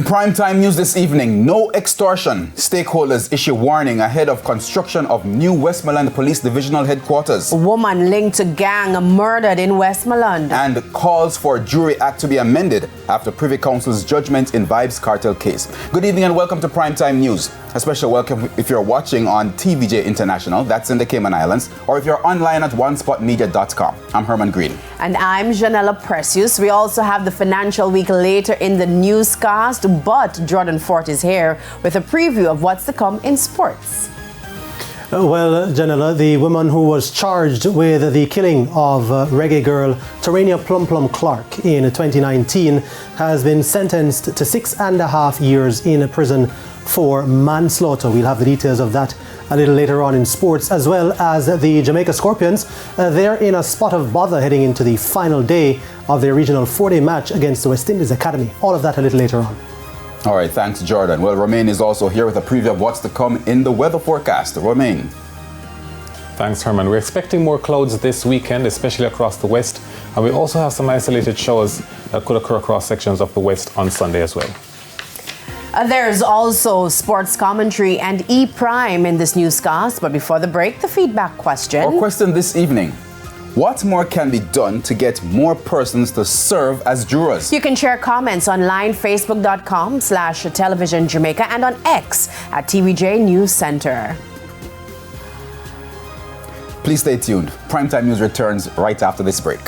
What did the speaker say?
primetime news this evening, no extortion. Stakeholders issue warning ahead of construction of new Westmoreland Police Divisional Headquarters. A woman linked to gang murdered in Westmoreland. And calls for Jury Act to be amended after Privy Council's judgment in Vibes cartel case. Good evening and welcome to Primetime News. A special welcome if you're watching on TVJ International, that's in the Cayman Islands, or if you're online at onespotmedia.com. I'm Herman Green. And I'm Janella Precious. We also have the Financial Week later in the newscast, but Jordan Fort is here with a preview of what's to come in sports. Well, Janella, the woman who was charged with the killing of reggae girl Tarania Plum Plum Clark in 2019 has been sentenced to 6.5 years in prison for manslaughter. We'll have the details of that a little later on in sports, as well as the Jamaica Scorpions. They're in a spot of bother heading into the final day of their regional 4-day match against the West Indies Academy. All of that a little later on. All right, thanks, Jordan. Well, Romain is also here with a preview of what's to come in the weather forecast. Romain. Thanks, Herman. We're expecting more clouds this weekend, especially across the west. And we also have some isolated showers that could occur across sections of the west on Sunday as well. There's also sports commentary and E-Prime in this newscast. But before the break, the feedback question. Our question this evening: what more can be done to get more persons to serve as jurors? You can share comments online, facebook.com/televisionjamaica and on X at TVJ News Center. Please stay tuned. Primetime News returns right after this break.